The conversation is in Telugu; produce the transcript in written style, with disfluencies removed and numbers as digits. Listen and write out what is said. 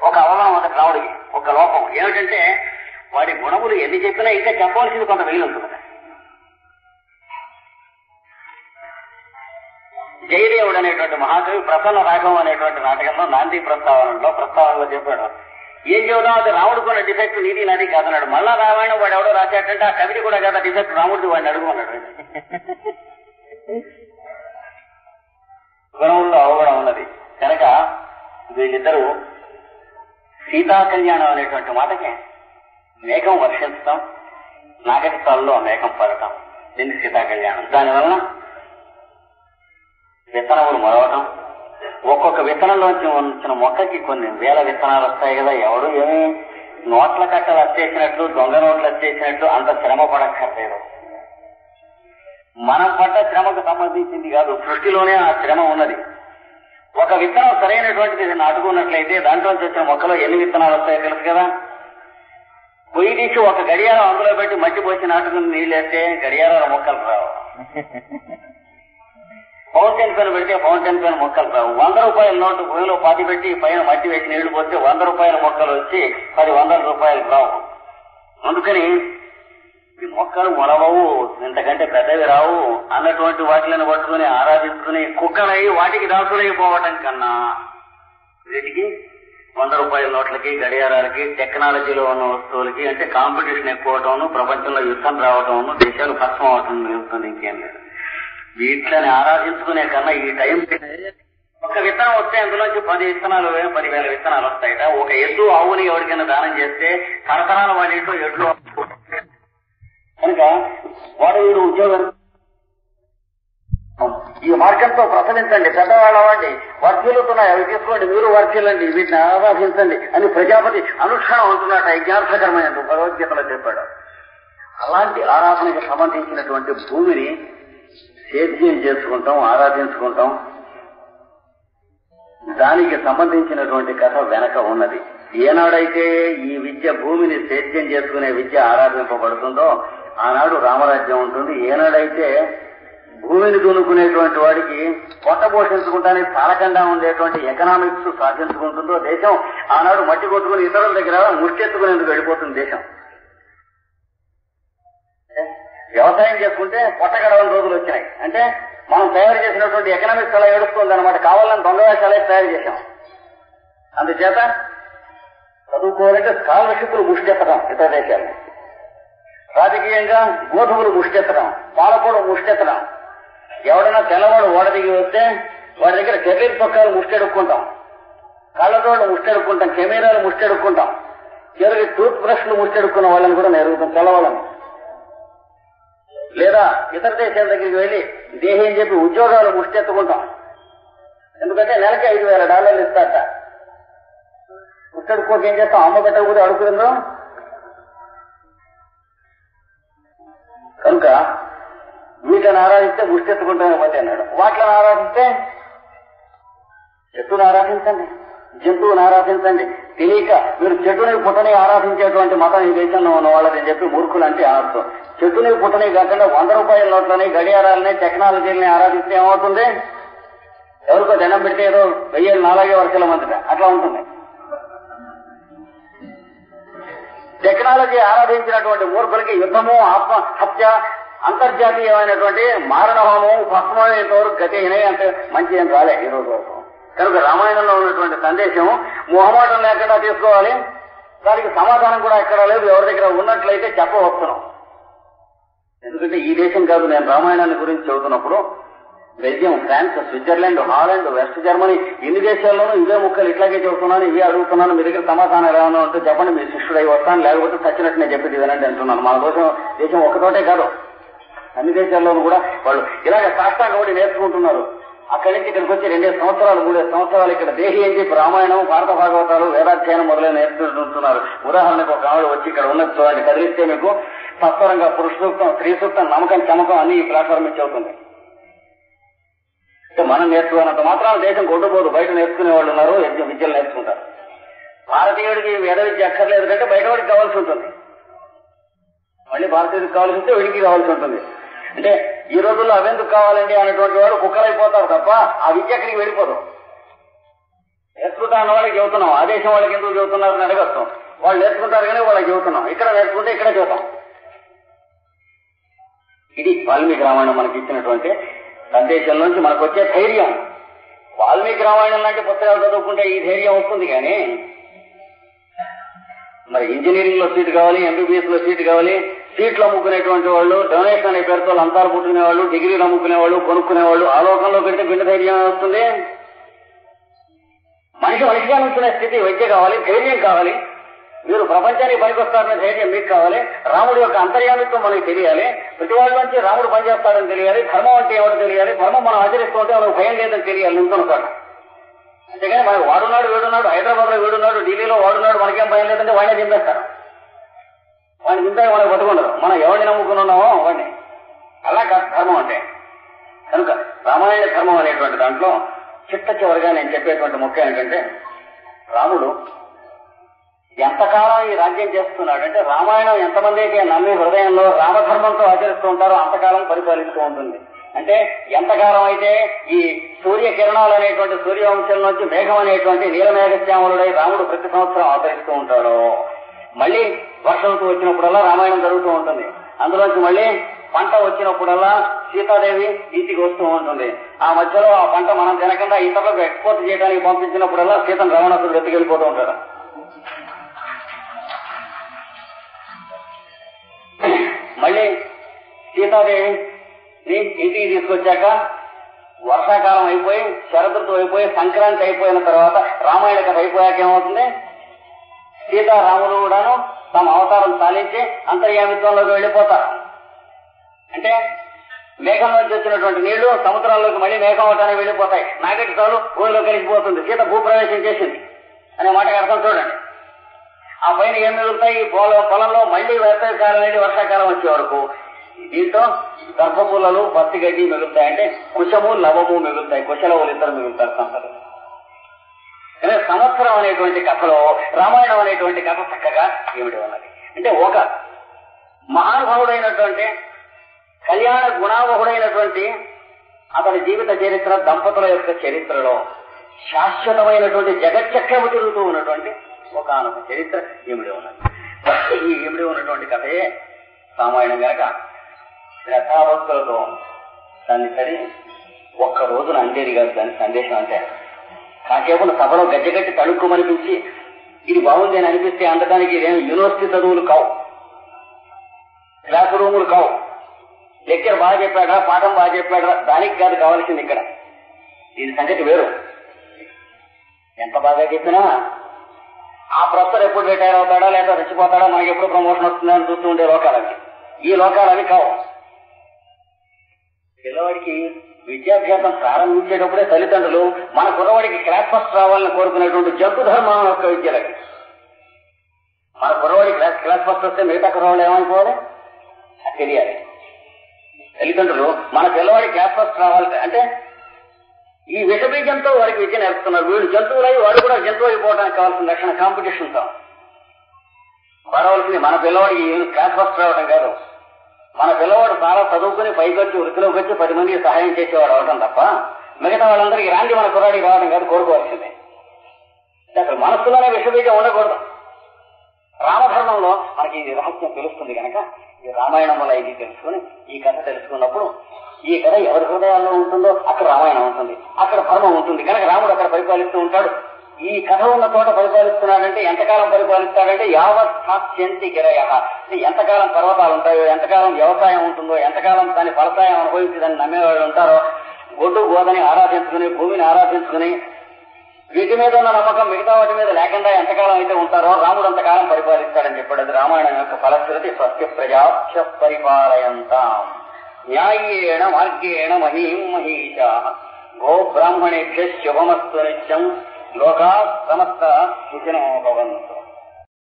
ఒక అవమానం అతను రావుడికి ఒక లోపం ఏమిటంటే వాడి గుణములు ఎన్ని చెప్పినా ఇంకా చెప్పవలసింది కొంత మిగిలి ఉంటుంది. జయదేవుడు అనేటువంటి మహాకవి ప్రసన్న రాఘవం అనేటువంటి నాటకంలో నాంది ప్రస్తావనలో చెప్పాడు, ఏం చెబుదాం అది రాముడికున్న డిఫెక్ట్ నీది నాది కాదన్నాడు. మళ్ళా రామాయణం వాడు ఎవడో రాశాడంటే ఆ కవిని కూడా కదా డిఫెక్ట్ రాముడిది వాడిని అడుగున్నాడు. గుణంలో అవగడం ఉన్నది కనుక వీళ్ళిద్దరూ సీతా కళ్యాణం అనేటువంటి మాటకి మేఘం వర్షించటం, నాగరికాల్లో మేఘం పడటం, దీన్ని సీతా కళ్యాణం. దానివల్ల విత్తనములు మొరవటం, ఒక్కొక్క విత్తనంలోంచి వచ్చిన మొక్కకి కొన్ని వేల విత్తనాలు వస్తాయి కదా. ఎవడు ఏమి నోట్ల కట్టలు వచ్చేసినట్లు దొంగ నోట్లు వచ్చేసినట్లు అంత శ్రమ పడక్కర్లేదు. మనం పడ్డ శ్రమకు సంబంధించింది కాదు, సృష్టిలోనే ఆ శ్రమ ఉన్నది. ఒక విత్తనం సరైనటువంటిది నాటుకున్నట్లయితే దాంట్లోంచి వచ్చిన మొక్కలో ఎన్ని విత్తనాలు వస్తాయో తెలుసు కదా. పొయ్యి తీసి ఒక గడియారం అందులో పెట్టి మట్టి పోసి నాటుకుని నీళ్ళేస్తే గడియారాల మొక్కలు రావు. ఫౌంటైన్ పెన్ పెడితే ఫౌంటైన్ పెన్ మొక్కలు రావు. 100 రూపాయల నోటు భూమిలో పాతి పెట్టి పైన మట్టి వేసి నీళ్లు పోతే 100 రూపాయల మొక్కలు వచ్చి 10 రూపాయలు రావు. అందుకని ఈ మొక్కలు మొలవవు, ఇంతకంటే పెద్దవి రావు అన్నటువంటి వాటిని పట్టుకుని ఆరాధించుకుని కుక్కలై వాటికి దాసులైపోవటం కన్నా వీటికి 100 రూపాయల నోట్లకి గడియారాలకి టెక్నాలజీలో ఉన్న వస్తువులకి అంటే కాంపిటీషన్ ఎక్కువటం, ప్రపంచంలో యుద్ధం రావటం, దేశాలు భస్మం అవటం జరుగుతుంది. ఇంకేం లేదు. వీటిని ఆరాధించుకునే కన్నా ఈ టైం ఒక విత్తనం వస్తే అందులోంచి 10 విత్తనాలు 10,000 విత్తనాలు వస్తాయట. ఒక ఎద్దు ఆవుని ఎవరికైనా దానం చేస్తే తరతరాల వాళ్ళ ఇంట్లో ఎడ్లు కనుక వాడు వీడు ఉద్యోగం ఈ మార్గంతో ప్రసరించండి, పెద్దవాళ్ళు అవ్వండి, వర్ధిల్లుతున్నాయి అవి తీసుకోండి, మీరు వర్ధిల్లండి, వీటిని ఆరాధించండి అని ప్రజాపతి అనుష్ఠానం అంటున్నట్టు యజ్ఞార్థకరమైన భగవద్గీతలో చెప్పాడు. అలాంటి ఆరాధనకు సంబంధించినటువంటి భూమిని సేద్యం చేసుకుంటాం, ఆరాధించుకుంటాం. దానికి సంబంధించినటువంటి కథ వెనక ఉన్నది. ఏనాడైతే ఈ విద్య భూమిని సేద్యం చేసుకునే విద్య ఆరాధింపబడుతుందో ఆనాడు రామరాజ్యం ఉంటుంది. ఏనాడైతే భూమిని దున్నుకునేటువంటి వాడికి పొట్ట పోషించుకుంటానికి చాలకుండా ఉండేటువంటి ఎకనామిక్స్ సాధించుకుంటుందో దేశం ఆనాడు మట్టి కొట్టుకుని ఇతరుల దగ్గర ముష్టెత్తుకునేందుకు వెళ్ళిపోతుంది దేశం. వ్యవసాయం చేసుకుంటే పొట్ట గడవని రోజులు వచ్చినాయి. అంటే మనం తయారు చేసినటువంటి ఎకనామిక్స్ అలా ఏడుస్తుంది అనమాట. కావాలని దొంగ వేషాలే తయారు చేశాం. అందుచేత చదువుకోవాలంటే స్కాలర్షిప్లు ముష్టెత్తడం ఇతర దేశాలు, రాజకీయంగా గోధుమలు ముష్టెత్తడం, పాలకూడ ముష్టెత్తడం. ఎవడైనా తెల్లవాడు ఓడదిగి వస్తే వాడి దగ్గర కెరీర్ పక్కాలు ముష్టెడుక్కుంటాం, కళ్ళజోళ్ళు ముష్టెడుక్కుంటాం, కెమెరాలు ముష్టెడుక్కుంటాం, చివరికి టూత్ బ్రష్లు ముష్టెడుక్కున్న వాళ్ళని కూడా నేరుగుతాం తెల్లవాళ్ళని. లేదా ఇతర దేశాల దగ్గరికి వెళ్లి దేహం చెప్పి ఉద్యోగాలు ముష్టెత్తుకుంటాం. ఎందుకంటే నెలకి $5,000 ఇస్తారట. ముష్టెడుకోక ఏం చేస్తాం, అమ్మ పెట్ట కూడా అడుగుతుందో. కనుక వీటిని ఆరాధిస్తే ముష్టెత్తుకుంటామని పోతే అన్నాడు. వాటిని ఆరాధిస్తే చెట్టును ఆరాధించండి, జంతువుని ఆరాధించండి. తెలియక మీరు చెట్టుని పుట్టని ఆరాధించేటువంటి మతం ఈ దేశంలో ఉన్న వాళ్ళని చెప్పి మూర్ఖులు అంటే అర్థం. చెట్టుని పుట్టని కాకుండా 100 రూపాయల నోట్లని గడియారాలని టెక్నాలజీలని ఆరాధిస్తే ఏమవుతుంది? ఎవరికో దండం పెడితే ఏదో 1000 వర్షాల మందిట అట్లా ఉంటుంది. టెక్నాలజీ ఆరాధించినటువంటి మూర్ఖులకి యుద్ధము, ఆత్మహత్య, అంతర్జాతీయమైనటువంటి మారణహోమం, భస్మమైనంతవరకు గతి అయినాయి. అంటే మంచి ఏం రాలే ఈ రోజు వరకు. కనుక రామాయణంలో ఉన్నటువంటి సందేశం మొహమాటం లేకుండా తీసుకోవాలి. దానికి సమాధానం కూడా ఎక్కడ లేదు. ఎవరి దగ్గర ఉన్నట్లయితే చెప్పవచ్చును. ఎందుకంటే ఈ దేశం కాదు, నేను రామాయణాన్ని గురించి చెబుతున్నప్పుడు Belgium, France, Switzerland, Holland, West Germany ఇన్ని దేశాల్లోనూ ఇవే ముక్కలు ఇట్లాగే చెబుతున్నాను, ఇవే అడుగుతున్నాను. మీ దగ్గర సమాధానం ఏమైనా ఉంటే చెప్పండి, మీ శిష్యుడై వస్తాను, లేకపోతే చచ్చినట్టు నేను చెప్పేది వినండి అంటున్నాను. మన కోసం దేశం ఒకటోటే కాదు, అన్ని దేశాల్లోనూ కూడా వాళ్ళు ఇలాగ సాష్టాంగ కూడా నేర్చుకుంటున్నారు. అక్కడి నుంచి ఇక్కడికి వచ్చి 2 సంవత్సరాలు 3 సంవత్సరాలు ఇక్కడ దేహి అని చెప్పి రామాయణం, భారత భాగవతాలు, వేదాధ్యయనం మొదలైన నేర్చుకుంటున్నారు. ఉదాహరణకు ఒక ఆవిడ వచ్చి ఇక్కడ ఉన్నది చూడండి, కదిలిస్తే మీకు తత్వరంగా పురుష సూక్తం, స్త్రీ సూక్తం, నమ్మకం, చమకం అన్ని ఈ ప్లాట్ఫామ్ నుంచి అవుతుంది. మనం నేర్చుకున్నంత మాత్రం దేశం కొట్టుకోదు. బయట నేర్చుకునే వాళ్ళు ఉన్నారు, విద్యలు నేర్చుకుంటారు. భారతీయుడికి వేద విద్య అక్కర్లేదు కంటే బయట వాడికి కావాల్సి ఉంటుంది. మళ్ళీ భారతీయుడికి కావాల్సి ఉంటే వీడికి కావాల్సి ఉంటుంది. అంటే ఈ రోజుల్లో అవెందుకు కావాలండి అనేటువంటి వాడు కుక్కలైపోతారు తప్ప ఆ విద్య అక్కడికి వెళ్ళిపోదు. నేర్చుకుంటా అన్న వాళ్ళకి చెబుతున్నాం, ఆ దేశం వాళ్ళకి ఎందుకు చెబుతున్నారని అడగచ్చు. వాళ్ళు నేర్చుకుంటారు కానీ వాళ్ళకి చెబుతున్నాం, ఇక్కడ నేర్చుకుంటే ఇక్కడే చెబుతాం. ఇది వాల్మీకి రామాయణం మనకి ఇచ్చినటువంటి సందేశం నుంచి మనకు వచ్చే ధైర్యం. వాల్మీకి రామాయణం లాంటి పుస్తకాలు చదువుకుంటే ఈ ధైర్యం వస్తుంది. కానీ మరి ఇంజనీరింగ్ లో సీట్ కావాలి, ఎంబీబీఎస్ లో సీట్ కావాలి, సీట్లు అమ్ముకునేటువంటి వాళ్ళు, డొనేషన్ అనే పేరుతో లంతాలు పుట్టుకునేవాళ్ళు, డిగ్రీలు అమ్ముకునేవాళ్ళు, కొనుక్కునేవాళ్ళు, ఆ లోకంలో పెడితే పిండి ధైర్యం వస్తుంది. మనిషిగా నుంచునే స్థితి విద్య కావాలి, ధైర్యం కావాలి. మీరు ప్రపంచానికి పనికొస్తారనే ధైర్యం మీకు కావాలి. రాముడి యొక్క అంతర్యామిత్వం మనకి తెలియాలి. ప్రతి వాళ్ళ నుంచి రాముడు పనిచేస్తాడని తెలియాలి. ధర్మం అంటే ఏమిటో తెలియాలి. ధర్మం మనం ఆచరిస్తుంటే మనకు భయం లేదని తెలియాలి నింతున్నమాట. అంతేగాని మనకు వాడున్నాడు వీడున్నాడు, హైదరాబాద్ లో వీడున్నాడు, ఢిల్లీలో వాడున్నాడు, మనకేం భయం లేదంటే వాడినే దింపేస్తారు. వాడిని దింపే మనకు పట్టుకుంటారు. మనం ఎవరిని నమ్ముకుని ఉన్నామో వాడిని. అలా కాదు ధర్మం అంటే. కనుక రామాయణ ధర్మం అనేటువంటి దాంట్లో చిట్ట చివరిగా నేను చెప్పేటువంటి ముఖ్యం ఏంటంటే, రాముడు ఎంతకాలం ఈ రాజ్యం చేస్తున్నాడంటే, రామాయణం ఎంతమంది అయితే నమ్మి హృదయంలో రామధర్మంతో ఆచరిస్తూ ఉంటారో అంతకాలం పరిపాలిస్తూ ఉంటుంది. అంటే ఎంతకాలం అయితే ఈ సూర్య కిరణాలు అనేటువంటి సూర్యవంశం నుంచి మేఘం అనేటువంటి నీలమేఘశ్యామలుడై రాముడు ప్రతి సంవత్సరం ఆచరిస్తూ ఉంటాడో, మళ్లీ వర్షంతో వచ్చినప్పుడల్లా రామాయణం జరుగుతూ ఉంటుంది. అందులోంచి మళ్లీ పంట వచ్చినప్పుడల్లా సీతాదేవి ఇంటికి వస్తూ ఉంటుంది. ఆ మధ్యలో ఆ పంట మనం తినకుండా ఇతరులకు ఎక్స్పోర్ట్ చేయడానికి పంపించినప్పుడల్లా సీతను రావణాసురుడు ఎత్తుకెళ్ళిపోతూ ఉంటాడు. మళ్లీ సీతాదేవి ఇంటికి తీసుకొచ్చాక వర్షాకాలం అయిపోయి, శరదృతువు అయిపోయి, సంక్రాంతి అయిపోయిన తర్వాత రామాయణ కథ అయిపోయాక ఏమవుతుంది, సీతారాములు కూడాను తమ అవతారం సాధించి అంతర్యామిత్వంలోకి వెళ్లిపోతారు. అంటే మేఘం నుంచి వచ్చినటువంటి నీళ్లు సముద్రంలోకి మళ్లీ మేఘం అవటానికి వెళ్లిపోతాయి. నాగటి చాలు భూమిలో కలిసిపోతుంది. సీత భూప్రవేశం చేసింది అనే మాటకి అర్థం చూడండి. ఆ పైన ఏం మిగులుతాయి, పొలంలో మళ్లీ వేసవికాలం వెళ్ళి వర్షాకాలం వచ్చే వరకు దీంతో గర్భపుల్లలు, పత్తిగడ్డి మిగులుతాయి. అంటే కుశము లవము మిగులుతాయి. కుశలవులు ఇద్దరు మిగులుతారు సంపద. సంవత్సరం అనేటువంటి కథలో రామాయణం అనేటువంటి కథ చక్కగా ఏమిటి ఉన్నది అంటే, ఒక మహానుభావుడైనటువంటి కళ్యాణ గుణావహుడైనటువంటి అతని జీవిత చరిత్ర, దంపతుల యొక్క చరిత్రలో శాశ్వతమైనటువంటి జగచ్చక్రము తిరుగుతూ ఉన్నటువంటి ఒకనొక చరిత్ర ఏమిడి ఉన్నది. ఈ ఏమిడి ఉన్నటువంటి కథయే రామాయణం గనక శ్రద్ధాభక్తులతో దాన్ని సరి ఒక్క రోజున అందేది కాదు దాని సందేశం. అంటే కాసేపు సభలో గజ్జగట్టి తడుక్కుమనిపించి ఇది బాగుంది అని అనిపిస్తే అందడానికి ఇదేం యూనివర్సిటీ చదువులు కావు, క్లాస్ రూములు కావు, లెక్చర్ బాగా చెప్పాడా, పాఠం బాగా చెప్పాడా, దానికి కాదు కావాల్సింది. ఇక్కడ దీని సంగతి వేరు. ఎంత బాగా చెప్పినా ఆ ప్రొఫెసర్ ఎప్పుడు రిటైర్ అవుతాడా లేదా రెచ్చిపోతాడా, మనకి ఎప్పుడు ప్రమోషన్ వస్తుందా అని చూస్తూ ఉండే లోకాలవి. ఈ లోకాలవి కావు. పిల్లవాడికి విద్యాభ్యాసం ప్రారంభించేటప్పుడే తల్లిదండ్రులు మన కుర్రవాడికి క్లాస్ ఫస్ట్ రావాలని కోరుకునేటువంటి జంతు ధర్మం యొక్క విద్యలకి. మన కుర్రవాడికి క్లాస్ ఫస్ట్ వస్తే మిగతా కుర్రవాళ్ళు ఏమైపోవాలి అది తెలియాలి. తల్లిదండ్రులు మన పిల్లవాడి క్లాస్ ఫస్ట్ రావాలి అంటే ఈ విషబీజంతో వారికి విద్య నేర్పుతున్నారు. వీడు జంతువులై వాడు కూడా జంతువు అయిపోవడానికి కావాల్సిన లక్షణ కాంపిటీషన్తో పడవలసింది. మన పిల్లవాడికి క్లాస్ ఫస్ట్ రావడం కాదు, మన పిల్లవాడు చాలా చదువుకుని పైకొచ్చి వృత్తిలోకి వచ్చి 10 మందికి సహాయం చేసేవాడు అవడం తప్ప మిగతా వాళ్ళందరికీ రాండి మన కుర్రాడికి రావడం కాదు కోరుకోవాల్సిందే. అసలు మనస్సులోనే విషబీజం ఉండకూడదు. రామధర్మంలో మనకి ఇది రహస్యం తెలుస్తుంది కనుక ఈ రామాయణం వల్ల ఇది తెలుసుకుని ఈ కథ తెలుసుకున్నప్పుడు ఈ కథ ఎవరి హృదయాల్లో ఉంటుందో అక్కడ రామాయణం ఉంటుంది, అక్కడ ధర్మం ఉంటుంది. కనుక రాముడు అక్కడ పరిపాలిస్తూ ఉంటాడు. ఈ కథ ఉన్న చోట పరిపాలిస్తున్నాడంటే ఎంతకాలం పరిపాలిస్తాడంటే యావత్ స్థాస్యంతి గిరయ. ఎంతకాలం పర్వతాలు ఉంటాయో, ఎంతకాలం వ్యవసాయం ఉంటుందో, ఎంతకాలం దాని ఫలసాయం అనుభవించి దాన్ని నమ్మేవాళ్ళు ఉంటారో, గొడ్డు గోదని ఆరాధించుకుని భూమిని ఆరాధించుకుని వీటి మీద ఉన్న నమ్మకం మిగతా వాటి మీద లేకుండా ఎంతకాలం అయితే ఉంటారో రాముడు అంతకాలం పరిపాలిస్తాడని చెప్పాడు. అది రామాయణం యొక్క ఫలశ్రుతి. స్వస్య ప్రజాభ్య పరిపాలయంతాం న్యాయేణ మార్గేణ మహీం మహీషా గో బ్రాహ్మణేభ్య శుభమస్తు నిత్యం లోకా సమస్త సుఖినో భవంతు.